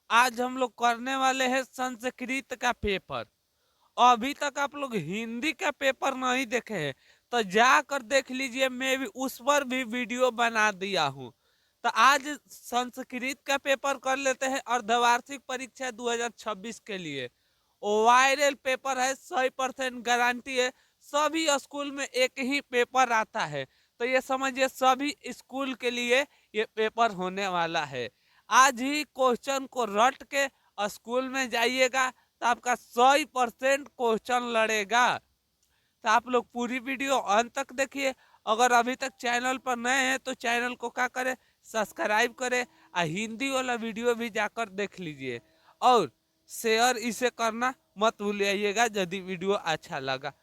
आज हम लोग करने वाले हैं संस्कृत का पेपर। अभी तक आप लोग हिंदी का पेपर नहीं देखे हैं तो जाकर देख लीजिए, मैं भी उस पर भी वीडियो बना दिया हूं। तो आज संस्कृत का पेपर कर लेते हैं अर्धवार्षिक परीक्षा 2026 के लिए। वायरल पेपर है, 100% गारंटी है। सभी स्कूल में एक ही पेपर आता है, तो ये समझिए सभी स्कूल के लिए ये पेपर होने वाला है। आज ही क्वेश्चन को रट के स्कूल में जाइएगा तो आपका 100% क्वेश्चन लड़ेगा। तो आप लोग पूरी वीडियो अंत तक देखिए। अगर अभी तक चैनल पर नए हैं तो चैनल को क्या करें, सब्सक्राइब करें। और हिंदी वाला वीडियो भी जाकर देख लीजिए और शेयर इसे करना मत भूलिएगा यदि वीडियो अच्छा लगा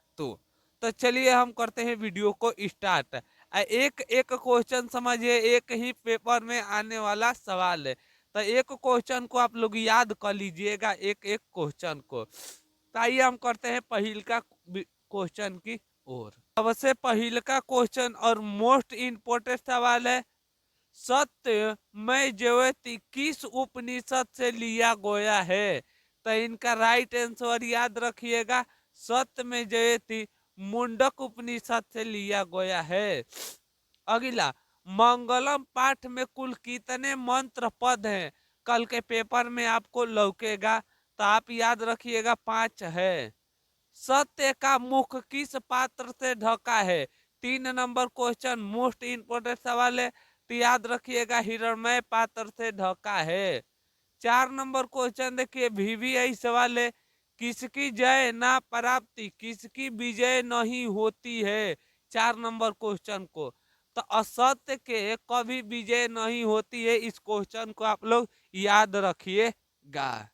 तो चलिए हम करते हैं वीडियो को स्टार्ट। एक एक क्वेश्चन समझिए, एक ही पेपर में आने वाला सवाल है। तो एक क्वेश्चन को आप लोग याद कर लीजिएगा, एक एक क्वेश्चन को। तो आइए हम करते हैं पहिल का क्वेश्चन की ओर। सबसे पहिल का क्वेश्चन और मोस्ट इंपोर्टेंट सवाल है, सत्य में ज्योति किस उपनिषद से लिया गया है? तो इनका राइट आंसर याद रखिएगा, सत्य में ज्योति मुंडक उपनिषद से लिया गया है। अगला, मंगलम पाठ में कुल कितने मंत्र पद हैं? कल के पेपर में आपको लौकेगा, तो आप याद रखिएगा 5 है। सत्य का मुख किस पात्र से ढका है? 3 नंबर क्वेश्चन मोस्ट इंपोर्टेंट सवाल है, तो याद रखिएगा हिरणमय पात्र से ढका है। 4 नंबर क्वेश्चन देखिए VVI सवाल है, किसकी जय ना प्राप्ति किसकी विजय नहीं होती है? 4 नंबर क्वेश्चन को। तो असत्य के कभी विजय नहीं होती है, इस क्वेश्चन को आप लोग याद रखिएगा।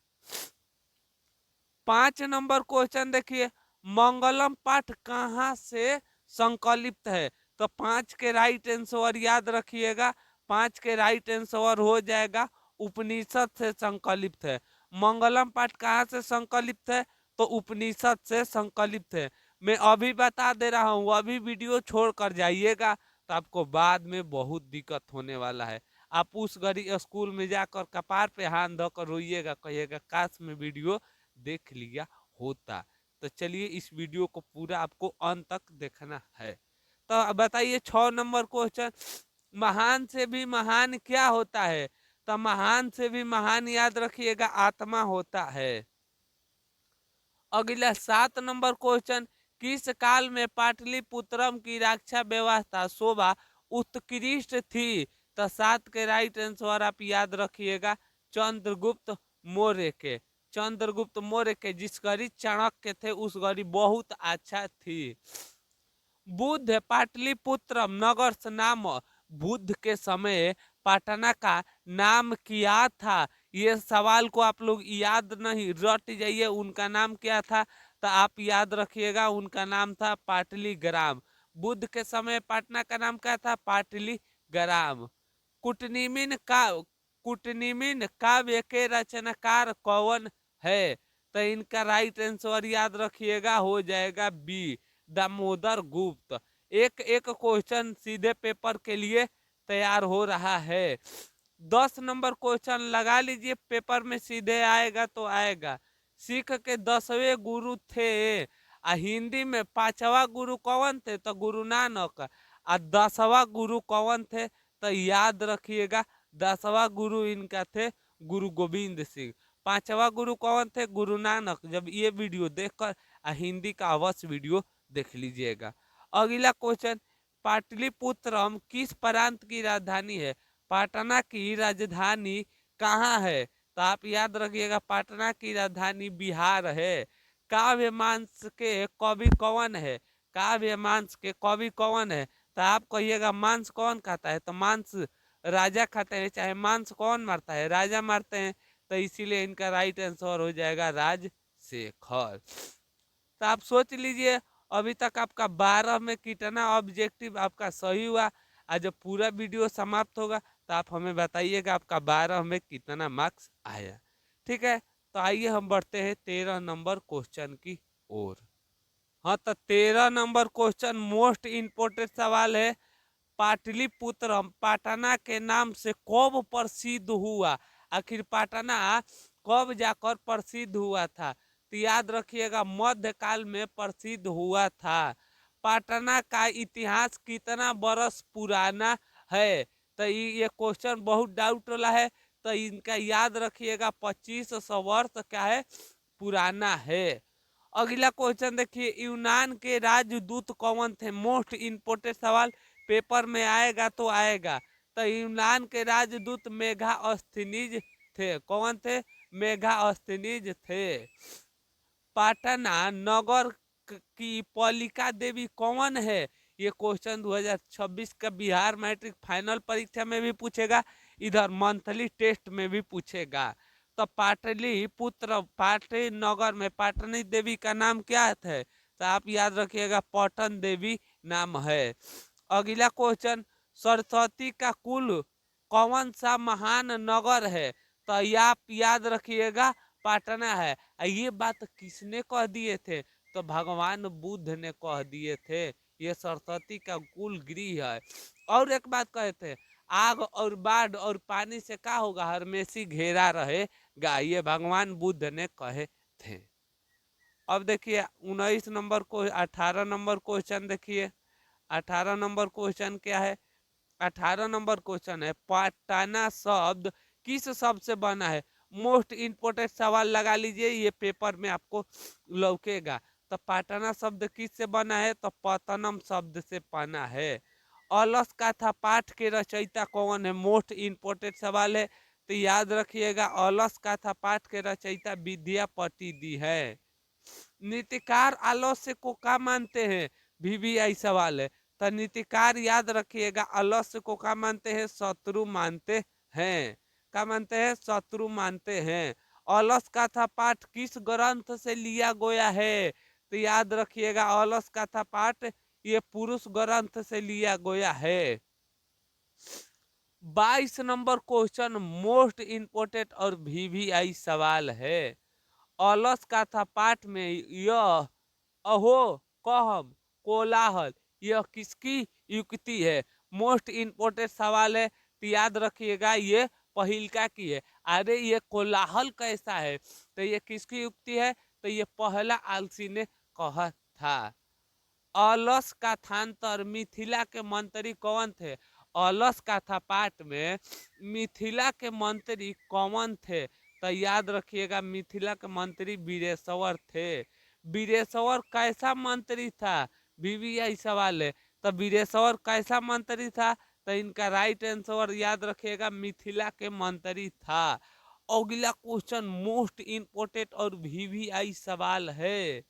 5 नंबर क्वेश्चन देखिए, मंगलम पाठ कहाँ से संकलित है? तो 5 के राइट आंसर याद रखिएगा, 5 के राइट आंसर हो जाएगा उपनिषद से संकलित है। मंगलम पाठ कहाँ से संकलित है? तो उपनिषद से संकलित है। मैं अभी बता दे रहा हूँ, अभी वीडियो छोड़ कर जाइएगा तो आपको बाद में बहुत दिक्कत होने वाला है। आप उस घड़ी स्कूल में जाकर कपार पे हाथ धोकर रोइएगा, कहिएगा काश में वीडियो देख लिया होता। तो चलिए इस वीडियो को पूरा आपको अंत तक देखना है। तो बताइए 6 नंबर क्वेश्चन, महान से भी महान क्या होता है? तो महान से भी महान याद रखिएगा आत्मा होता है। अगला 7 नंबर क्वेश्चन, किस काल में पाटलिपुत्रम की रक्षा व्यवस्था शोभा उत्कृष्ट थी? तो 7 के राइट आंसर आप याद रखिएगा चंद्रगुप्त मौर्य के। चंद्रगुप्त मौर्य के, जिस घड़ी चाणक्य थे उस घड़ी बहुत अच्छा थी। बुद्ध पाटलिपुत्रम नगर नाम, बुद्ध के समय पटना का नाम क्या था? ये सवाल को आप लोग याद नहीं, रट जाइए उनका नाम क्या था। तो आप याद रखिएगा उनका नाम था पाटलीग्राम। बुद्ध के समय पटना का नाम क्या था? पाटलीग्राम। कुटनीमिन का कुटनीमिन काव्य के रचनाकार कौन है? तो इनका राइट आंसर याद रखिएगा हो जाएगा बी, दामोदर गुप्त। एक एक क्वेश्चन सीधे पेपर के लिए तैयार हो रहा है। 10 नंबर क्वेश्चन लगा लीजिए, पेपर में सीधे आएगा तो आएगा। सिख के 10वें गुरु थे, हिंदी में 5वां गुरु कौन थे? तो गुरु नानक। 10वां गुरु कौन थे? तो याद रखिएगा 10वां गुरु इनका थे गुरु गोविंद सिंह। 5वां गुरु कौन थे? गुरु नानक। जब ये वीडियो देखकर हिंदी का अवश्य वीडियो देख लीजिएगा। अगला क्वेश्चन, पाटलिपुत्रम किस प्रांत की राजधानी है? पटना की राजधानी कहाँ है? तो आप याद रखिएगा पटना की राजधानी बिहार है। काव्य मांस के कवि कौन है? काव्य मांस के कवि कौन है? तो आप कहिएगा मांस कौन खाता है? तो मांस राजा खाते हैं, चाहे मांस कौन मारता है? राजा मारते हैं। तो इसीलिए इनका राइट आंसर हो जाएगा राजशेखर। तो आप सोच लीजिए अभी तक आपका 12 में कितना ऑब्जेक्टिव आपका सही हुआ। आज जब पूरा वीडियो समाप्त होगा तो आप हमें बताइएगा आपका 12 में कितना मार्क्स आया। ठीक है, तो आइए हम बढ़ते हैं 13 नंबर क्वेश्चन की ओर। हाँ, तो 13 नंबर क्वेश्चन मोस्ट इंपोर्टेंट सवाल है, पाटलिपुत्र पटना के नाम से कब प्रसिद्ध हुआ? आखिर पटना कब जाकर प्रसिद्ध हुआ था? तो याद रखिएगा मध्यकाल में प्रसिद्ध हुआ था। पटना का इतिहास कितना बरस पुराना है? तो ये क्वेश्चन बहुत डाउट वाला है, तो इनका याद रखिएगा 2500 वर्ष क्या है, पुराना है। अगला क्वेश्चन देखिए, यूनान के राजदूत कौन थे? मोस्ट इंपोर्टेंट सवाल, पेपर में आएगा तो आएगा। तो यूनान के राजदूत मेगास्थनीज थे। कौन थे? मेगास्थनीज थे। पटना नगर की पालिका देवी कौन है? ये क्वेश्चन 2026 का बिहार मैट्रिक फाइनल परीक्षा में भी पूछेगा, इधर मंथली टेस्ट में भी पूछेगा। तो पाटलिपुत्र पाटली नगर में पाटनी देवी का नाम क्या है? तो आप याद रखिएगा पटन देवी नाम है। अगला क्वेश्चन, सरस्वती का कुल कौन सा महान नगर है? तो आप याद रखिएगा पटना है। ये बात किसने कह दिए थे? तो भगवान बुद्ध ने कह दिए थे, ये सरस्वती का कुल गृह है। और एक बात कहे थे, आग और बाढ़ और पानी से क्या होगा? हमेशा घेरा रहेगा, ये भगवान बुद्ध ने कहे थे। अब देखिए 19 नंबर को 18 नंबर क्वेश्चन देखिए। 18 नंबर क्वेश्चन क्या है? 18 नंबर क्वेश्चन है, पटना शब्द किस शब्द से बना है? मोस्ट इंपोर्टेंट सवाल लगा लीजिए, ये पेपर में आपको लौकेगा। तो पटना शब्द किस से बना है? तो पतनम शब्द से बना है। अलस कथा पाठ के रचयिता कौन है? मोस्ट इंपोर्टेंट सवाल है, तो याद रखिएगा अलस कथा पाठ के रचयिता विद्यापति दी है। नीतिकार आलस्य को क्या मानते हैं? वीवीआई सवाल है। तो नीतिकार याद रखिएगा आलस्य को क्या मानते हैं? शत्रु मानते हैं। क्या मानते हैं? शत्रु मानते हैं। अलस कथा पाठ किस ग्रंथ से लिया गया है? तो याद रखिएगा अलस कथा पाठ ये पुरुष ग्रंथ से लिया गया है। 22 नंबर क्वेश्चन मोस्ट इंपोर्टेंट और वीवीआई सवाल है। अलस कथा पाठ में यह अहो कहम कोलाहल यह किसकी युक्ति है? मोस्ट इंपोर्टेंट सवाल है, तो याद रखिएगा ये पहिलका की है। अरे ये कोलाहल कैसा है? तो ये किसकी युक्ति है? तो ये पहला आलसी ने कहा था। अलस कथांतर मिथिला के मंत्री कौन थे? अलस कथा पाठ में मिथिला के मंत्री कौन थे? तो याद रखिएगा मिथिला के मंत्री वीरेश्वर थे। वीरेश्वर कैसा मंत्री था? वीवीआई सवाल है। तो वीरेश्वर कैसा मंत्री था? तो इनका राइट आंसर याद रखिएगा मिथिला के मंत्री था। अगला क्वेश्चन मोस्ट इंपोर्टेंट और वीवीआई सवाल है,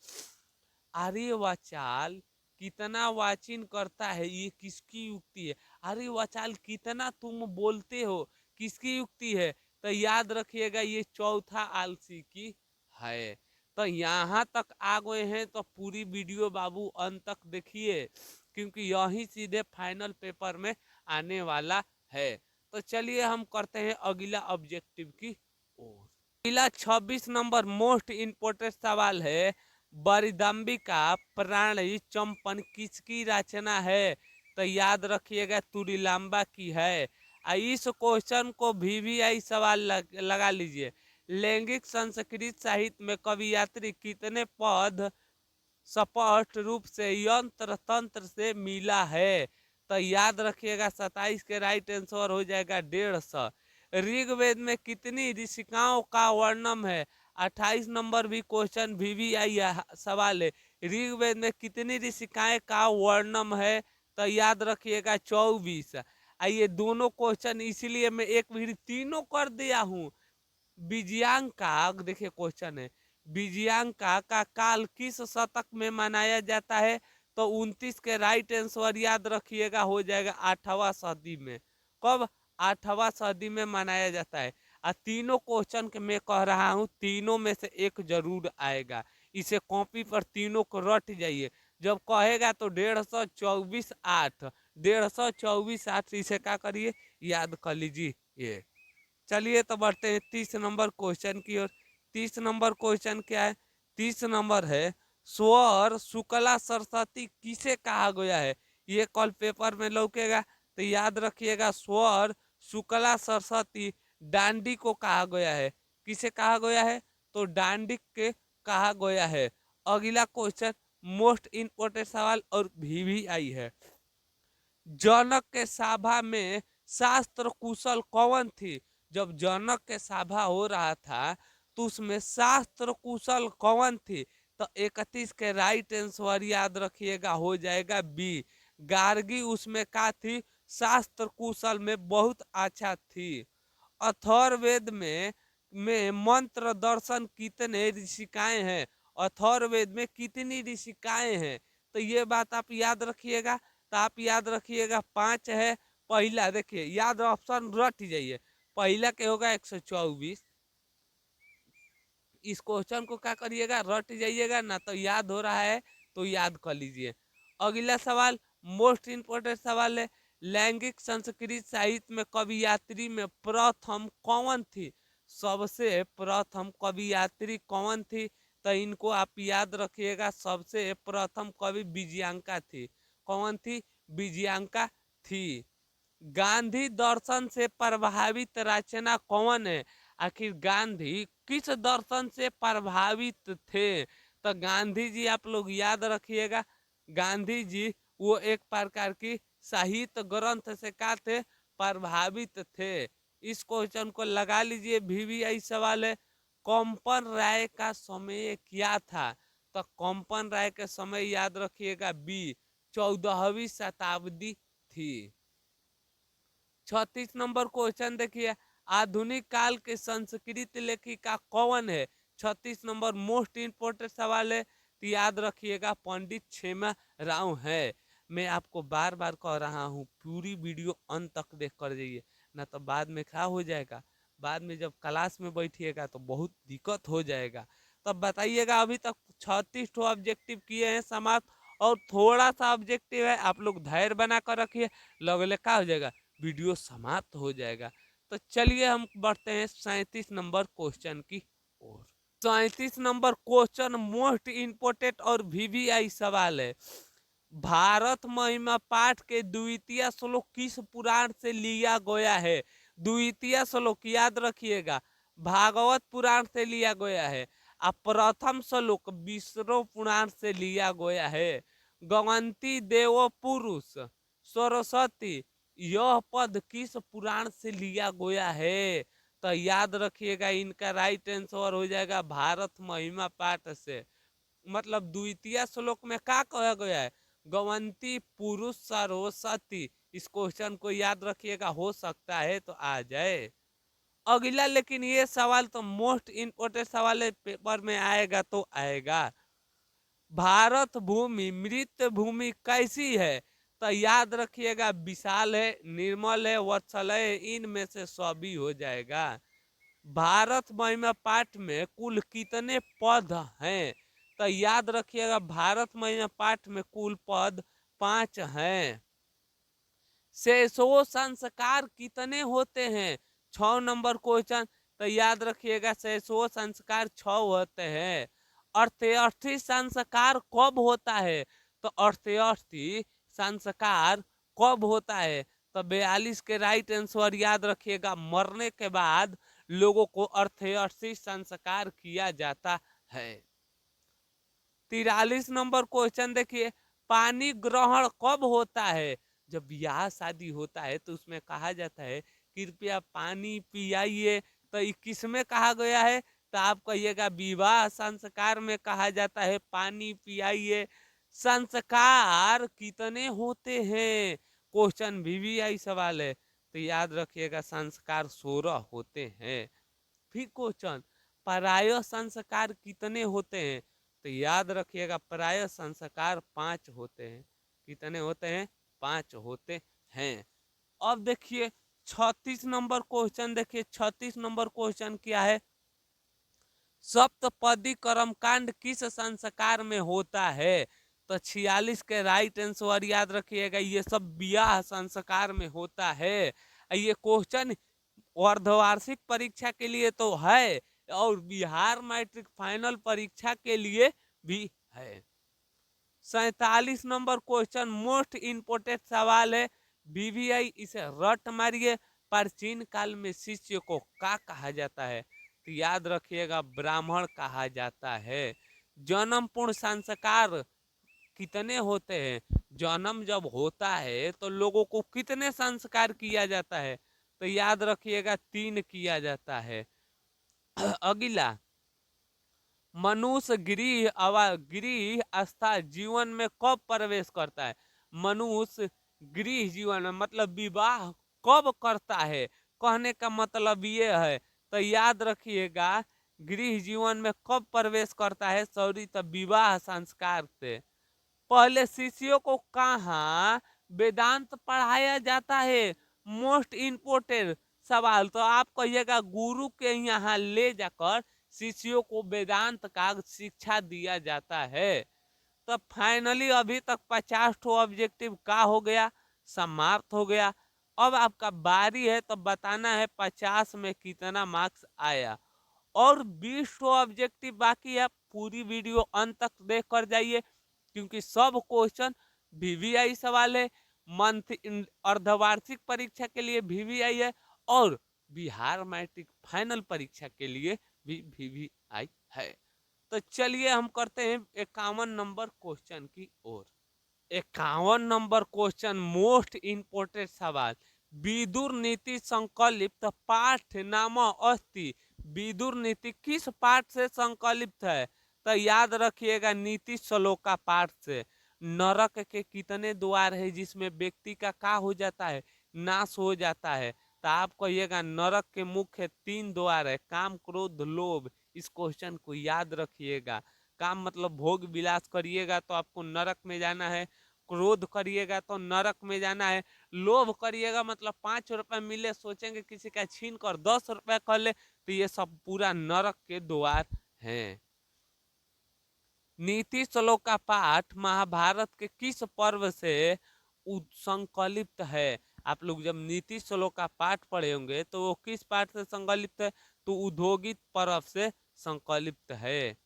आर्यवाचाल कितना वाचिन करता है? ये किसकी युक्ति है? आर्यवाचाल कितना तुम बोलते हो, किसकी युक्ति है? तो याद रखिएगा ये चौथा आलसी की है। तो यहाँ तक आ गए हैं तो पूरी वीडियो बाबू अंत तक देखिए, क्योंकि यही सीधे फाइनल पेपर में आने वाला है। तो चलिए हम करते हैं अगला ऑब्जेक्टिव की ओर। अगला 26 नंबर मोस्ट इंपोर्टेंट सवाल है, बरिदम्बिका प्राणी चंपन किसकी रचना है? तो याद रखिएगा तुरीलांबा की है। इस क्वेश्चन को वीवीआई सवाल लगा लीजिए। लैंगिक संस्कृत साहित्य में कवियत्री कितने पद स्पष्ट रूप से यंत्र तंत्र से मिला है? तो याद रखिएगा 27 के राइट आंसर हो जाएगा 150। ऋग्वेद में कितनी ऋषिकाओं का वर्णन है? 28 नंबर भी क्वेश्चन वीवीआई सवाल है। ऋग्वेद में कितनी ऋषिकाएं का वर्णन है? तो याद रखिएगा 24। ये दोनों क्वेश्चन इसलिए मैं एक भी तीनों कर दिया हूँ। विजयांका देखिए क्वेश्चन है, विजयांका का काल किस शतक में मनाया जाता है? तो 29 के राइट आंसर याद रखिएगा हो जाएगा 8वां सदी में। कब? 8वां सदी में मनाया जाता है। तीनों क्वेश्चन के मैं कह रहा हूँ तीनों में से एक जरूर आएगा। इसे कॉपी पर तीनों को रट जाइए, जब कहेगा तो 124 8 124 8 इसे क्या करिए याद कर लीजिए ये। चलिए तो बढ़ते हैं 30 नंबर क्वेश्चन की ओर। 30 नंबर क्वेश्चन क्या है? 30 नंबर है, स्वर शुक्ला सरस्वती किसे कहा गया है? ये कल पेपर में लौकेगा, तो याद रखिएगा स्वर शुक्ला सरस्वती डांडी को कहा गया है? किसे कहा गया है? तो डांडी के कहा गया है। अगला क्वेश्चन मोस्ट इंपोर्टेंट सवाल और भी आई है। जनक के सभा में शास्त्र कुशल कौन थी? जब जनक के सभा हो रहा था तो उसमें शास्त्र कुशल कौन थी? तो 31 के राइट आंसर याद रखिएगा हो जाएगा बी, गार्गी उसमें का थी? शास्त्र कुशल में बहुत अच्छा थी। अथर्ववेद में मंत्र दर्शन कितने ऋषिकाएं हैं? अथर्ववेद में कितनी ऋषिकाएं हैं? तो ये बात आप याद रखिएगा। तो आप याद रखिएगा 5 है। पहला देखिए याद ऑप्शन रट जाइए। पहला क्या होगा 124। इस क्वेश्चन को क्या करिएगा रट जाइएगा ना, तो याद हो रहा है तो याद कर लीजिए। अगला सवाल मोस्ट इंपोर्टेंट सवाल है, लैंगिक संस्कृत साहित्य में कवियात्री में प्रथम कौन थी? सबसे प्रथम कवियात्री कौन थी? तो इनको आप याद रखिएगा। सबसे प्रथम कवि विजयांका थी। कौन थी? विजयांका थी। गांधी दर्शन से प्रभावित रचना कौन है? आखिर गांधी किस दर्शन से प्रभावित थे? तो गांधी जी आप लोग याद रखिएगा, गांधी जी वो एक प्रकार की साहित्य ग्रंथ से क्या थे? प्रभावित थे। इस क्वेश्चन को लगा लीजिए, VVI सवाल है। कंपन राय का समय क्या था? तो कंपन राय के समय याद रखिएगा बी, 14वीं शताब्दी थी। 36 नंबर क्वेश्चन देखिए, आधुनिक काल के संस्कृत लेखिका कौन है? 36 नंबर मोस्ट इंपोर्टेंट सवाल है। तो याद रखिएगा पंडित क्षेमा राव है। मैं आपको बार बार कह रहा हूँ पूरी वीडियो अंत तक देख कर जाइए, ना तो बाद में क्या हो जाएगा, बाद में जब क्लास में बैठिएगा तो बहुत दिक्कत हो जाएगा। तब बताइएगा, अभी तक 36 ऑब्जेक्टिव किए हैं समाप्त, और थोड़ा सा ऑब्जेक्टिव है, आप लोग धैर्य बना कर रखिए, लगले क्या हो जाएगा वीडियो समाप्त हो जाएगा। तो चलिए हम बढ़ते हैं 37 नंबर क्वेश्चन की ओर। 37 नंबर क्वेश्चन मोस्ट इंपोर्टेंट और VVI सवाल है। भारत महिमा पाठ के द्वितीय श्लोक किस पुराण से लिया गया है? द्वितीय श्लोक याद रखिएगा भागवत पुराण से लिया गया है। अब प्रथम श्लोक विष्णु पुराण से लिया गया है। गवंती देव पुरुष सरस्वती, यह पद किस पुराण से लिया गया है? तो याद रखिएगा इनका राइट आंसर हो जाएगा भारत महिमा पाठ से। मतलब द्वितीय श्लोक में क्या कहा गया है? गवंती पुरुष सरस्वती। इस क्वेश्चन को याद रखिएगा, हो सकता है तो आ जाए। अगला लेकिन ये सवाल तो मोस्ट इंपोर्टेंट सवाल है, पेपर में आएगा तो आएगा। भारत भूमि मृत भूमि कैसी है? तो याद रखिएगा विशाल है, निर्मल है, वत्सल है, इनमें से सभी हो जाएगा। भारत महिमा पाठ में कुल कितने पद हैं? तो याद रखिएगा भारत महिमा पाठ में कुल पद 5 हैं। शेषो संस्कार कितने होते हैं? 6 नंबर क्वेश्चन। तो याद रखिएगा शेषो संस्कार 6 होते हैं। अर्थी संस्कार कब होता है? तो अर्थी संस्कार कब होता है? तो 42 के राइट आंसर याद रखिएगा, मरने के बाद लोगों को अर्थी संस्कार किया जाता है। 43 नंबर क्वेश्चन देखिए, पानी ग्रहण कब होता है? जब ब्याह शादी होता है तो उसमें कहा जाता है कृपया पानी पियाइए। तो किस में कहा गया है? तो आप कहिएगा विवाह संस्कार में कहा जाता है पानी पियाइए। संस्कार कितने होते हैं? क्वेश्चन VVI सवाल है, तो याद रखिएगा संस्कार 16 होते हैं। फिर क्वेश्चन प्राय संस्कार कितने होते हैं? तो याद रखिएगा प्राय संस्कार 5 होते हैं। कितने होते हैं? 5 होते हैं। अब देखिए 36 नंबर क्वेश्चन देखिए, 36 नंबर क्वेश्चन क्या है? सप्तपदी कर्मकांड किस संस्कार में होता है? तो 46 के राइट आंसर याद रखिएगा, ये सब ब्याह संस्कार में होता है। ये क्वेश्चन अर्धवार्षिक परीक्षा के लिए तो है, और बिहार मैट्रिक फाइनल परीक्षा के लिए भी है। 47 नंबर क्वेश्चन मोस्ट इंपोर्टेंट सवाल है, VVI इसे रट मारिए। प्राचीन काल में शिष्य को क्या कहा जाता है? तो याद रखिएगा ब्राह्मण कहा जाता है। जन्म पूर्ण संस्कार कितने होते हैं? जन्म जब होता है तो लोगों को कितने संस्कार किया जाता है? तो याद रखिएगा 3 किया जाता है। अगला, मनुष्य गृह आस्था जीवन में कब प्रवेश करता है? मनुष्य गृह जीवन में मतलब विवाह कब करता है? कहने का मतलब ये है, तो याद रखिएगा गृह जीवन में कब प्रवेश करता है? सॉरी, तो विवाह संस्कार से पहले शिष्यों को कहाँ वेदांत पढ़ाया जाता है? मोस्ट इम्पोर्टेंट सवाल। तो आप कहिएगा गुरु के यहाँ ले जाकर शिष्यों को वेदांत का शिक्षा दिया जाता है। तो फाइनली अभी तक 50 ठो ऑब्जेक्टिव का हो गया, समाप्त हो गया। अब आपका बारी है तो बताना है 50 में कितना मार्क्स आया। और 20 ठो ऑब्जेक्टिव बाकी है। पूरी वीडियो अंत तक देख कर जाइए, क्योंकि सब क्वेश्चन वीवीआई सवाल है। मंथ अर्धवार्षिक परीक्षा के लिए वीवीआई है, और बिहार मैट्रिक फाइनल परीक्षा के लिए भी वीवीआई है। तो चलिए हम करते हैं 51 नंबर क्वेश्चन की ओर। 51 नंबर क्वेश्चन, मोस्ट इंपोर्टेंट सवाल। विदुर नीति संकलित पाठ नाम अस्ति। विदुर नीति किस पाठ से संकलित है? तो याद रखिएगा नीति श्लोका पाठ से। नरक के कितने द्वार है जिसमें व्यक्ति का हो जाता है? नाश हो जाता है। तो आप कहिएगा नरक के मुख्य 3 द्वार है, काम क्रोध लोभ। इस क्वेश्चन को याद रखिएगा। काम मतलब भोग विलास करिएगा तो आपको नरक में जाना है। क्रोध करिएगा तो नरक में जाना है। लोभ करिएगा मतलब 5 रुपए मिले सोचेंगे किसी का छीन कर 10 रुपए कर ले, तो ये सब पूरा नरक के द्वार हैं। नीति श्लोक का पाठ महाभारत के किस पर्व से संकलित है? आप लोग जब नीति श्लोक का पाठ पढ़े होंगे तो वो किस पाठ से संकलित है? तो उद्योगिक पर्व से संकलित है।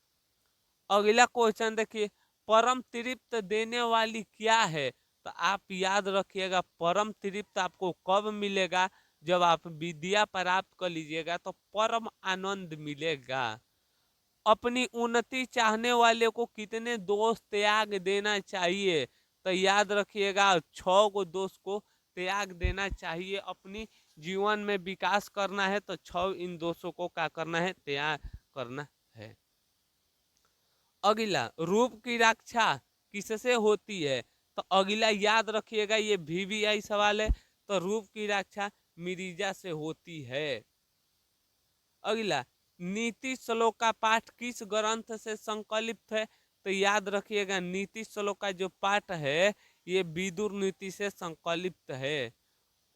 अगला क्वेश्चन देखिए, परम तृप्त देने वाली क्या है? तो आप याद रखिएगा परम तृप्त आपको कब मिलेगा? जब आप विद्या प्राप्त कर लीजिएगा तो परम आनंद मिलेगा। अपनी उन्नति चाहने वाले को कितने दोष त्याग देना चाहिए? तो याद रखिएगा 6 को दोष को त्याग देना चाहिए। अपनी जीवन में विकास करना है तो 6 इन दोषों को क्या करना है? त्याग करना है। अगला, रूप की रक्षा किससे होती है? तो अगला याद रखिएगा ये वीवीआई सवाल है। तो रूप की रक्षा मिरिजा से होती है। अगला, नीति श्लोक का पाठ किस ग्रंथ से संकलित है? तो याद रखिएगा नीति श्लोक का जो पाठ है ये विदुर नीति से संकलित है।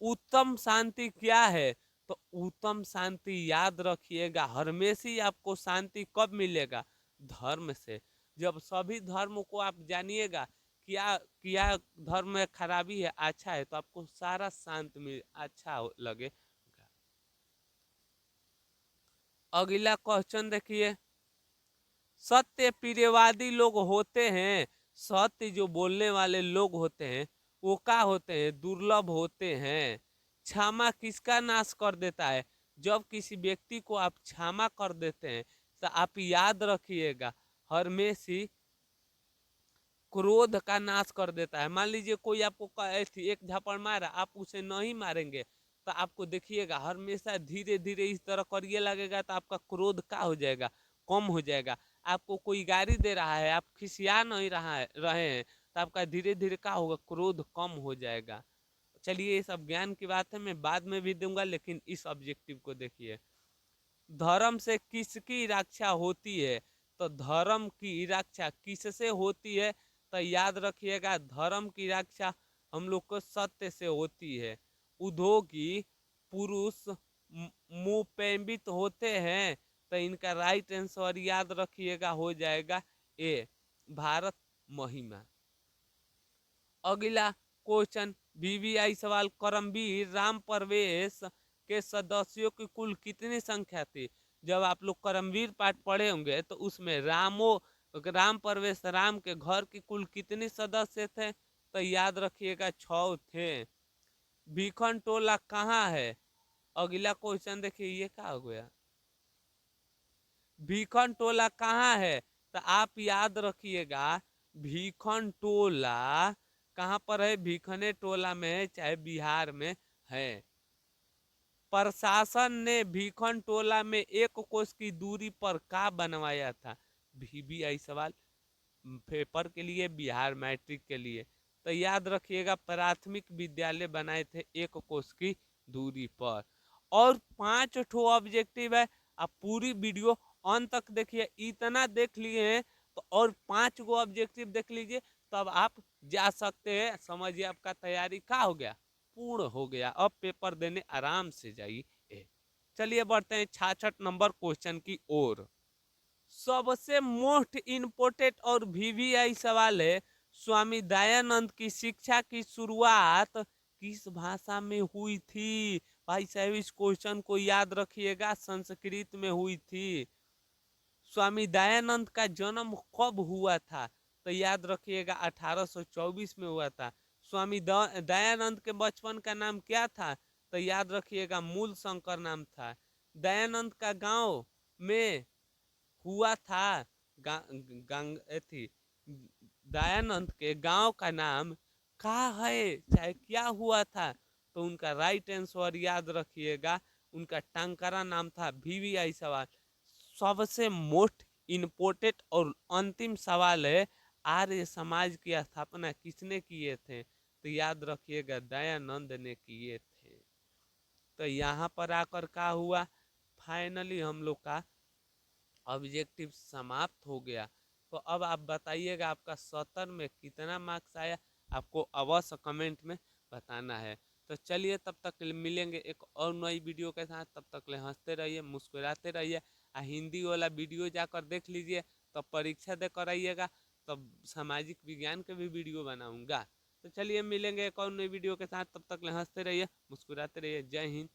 उत्तम शांति क्या है? तो उत्तम शांति याद रखिएगा हमेशा आपको शांति कब मिलेगा? धर्म से। जब सभी धर्म को आप जानिएगा क्या क्या धर्म में खराबी है अच्छा है, तो आपको सारा शांत में अच्छा लगे। अगला क्वेश्चन देखिए, सत्य प्रियवादी लोग होते हैं, सत्य जो बोलने वाले लोग होते हैं वो क्या होते हैं? दुर्लभ होते हैं। क्षमा किसका नाश कर देता है? जब किसी व्यक्ति को आप क्षमा कर देते हैं तो आप याद रखिएगा हमेशा क्रोध का नाश कर देता है। मान लीजिए कोई आपको एक झापड़ मारा, आप उसे नहीं मारेंगे तो आपको देखिएगा हमेशा धीरे धीरे इस तरह करिए लगेगा तो आपका क्रोध का हो जाएगा, कम हो जाएगा। आपको कोई गाली दे रहा है, आप खिसिया नहीं रहे हैं तो आपका धीरे धीरे क्या होगा? क्रोध कम हो जाएगा। चलिए ये सब ज्ञान की बात है, मैं बाद में भी दूंगा, लेकिन इस ऑब्जेक्टिव को देखिए। धर्म से किसकी रक्षा होती है? तो धर्म की रक्षा किससे होती है? तो याद रखिएगा धर्म की रक्षा हम लोग को सत्य से होती है। उद्योगी पुरुष मुपेंबित होते हैं, तो इनका राइट आंसर याद रखिएगा हो जाएगा ए, भारत महिमा। अगला क्वेश्चन वीवीआई सवाल, करमवीर राम प्रवेश के सदस्यों की कुल कितनी संख्या थी? जब आप लोग करमवीर पाठ पढ़े होंगे तो उसमें राम प्रवेश राम के घर की कुल कितने सदस्य थे? तो याद रखिएगा 6 थे। भीखन टोला कहाँ है? अगला क्वेश्चन देखिए, ये क्या हो गया, भीखन टोला कहाँ है? तो आप याद रखिएगा, भीखन टोला कहाँ पर है? भीखने टोला में है, चाहे बिहार में है। प्रशासन ने भीखन टोला में 1 कोस की दूरी पर का बनवाया था? VVI सवाल, पेपर के लिए, बिहार मैट्रिक के लिए। तो याद रखिएगा, प्राथमिक विद्यालय बनाए थे 1 कोस की दूरी पर। और 5 ठो ऑब्जेक्टिव है। आप पूरी वीडियो अंत तक देखिए, इतना देख लिए हैं तो और 5 गो ऑब्जेक्टिव देख लीजिए, तब आप जा सकते हैं। समझिए आपका तैयारी का हो गया, पूर्ण हो गया। अब पेपर देने आराम से जाइए। चलिए बढ़ते हैं 66 नंबर क्वेश्चन की ओर। सबसे मोस्ट इम्पोर्टेंट और VVI सवाल है, स्वामी दयानंद की शिक्षा की शुरुआत किस भाषा में हुई थी? भाई साहब इस क्वेश्चन को याद रखिएगा, संस्कृत में हुई थी। स्वामी दयानंद का जन्म कब हुआ था? तो याद रखिएगा 1824 में हुआ था। स्वामी दयानंद के बचपन का नाम क्या था? तो याद रखिएगा मूल शंकर नाम था। दयानंद का गांव में हुआ था गंग थी, दयानंद के गांव का नाम क्या है, चाहे क्या हुआ था? तो उनका राइट आंसर याद रखिएगा, उनका टंकरा नाम था। VVI सवाल, सबसे मोस्ट इम्पोर्टेंट और अंतिम सवाल है, आर्य समाज की स्थापना किसने किए थे? तो याद रखिएगा दयानंद ने किए थे। तो यहाँ पर आकर क्या हुआ, फाइनली हम लोग का ऑब्जेक्टिव समाप्त हो गया। तो अब आप बताइएगा आपका 70 में कितना मार्क्स आया, आपको अवश्य कमेंट में बताना है। तो चलिए तब तक मिलेंगे एक और नई वीडियो के साथ, तब तक ले हंसते रहिए, मुस्कुराते रहिए। हिंदी वाला वीडियो जाकर देख लीजिए, तब परीक्षा देकर आइएगा, तब सामाजिक विज्ञान के भी वीडियो बनाऊंगा। तो चलिए मिलेंगे एक और नई वीडियो के साथ, तब तक ले हंसते रहिए, मुस्कुराते रहिए। जय हिंद।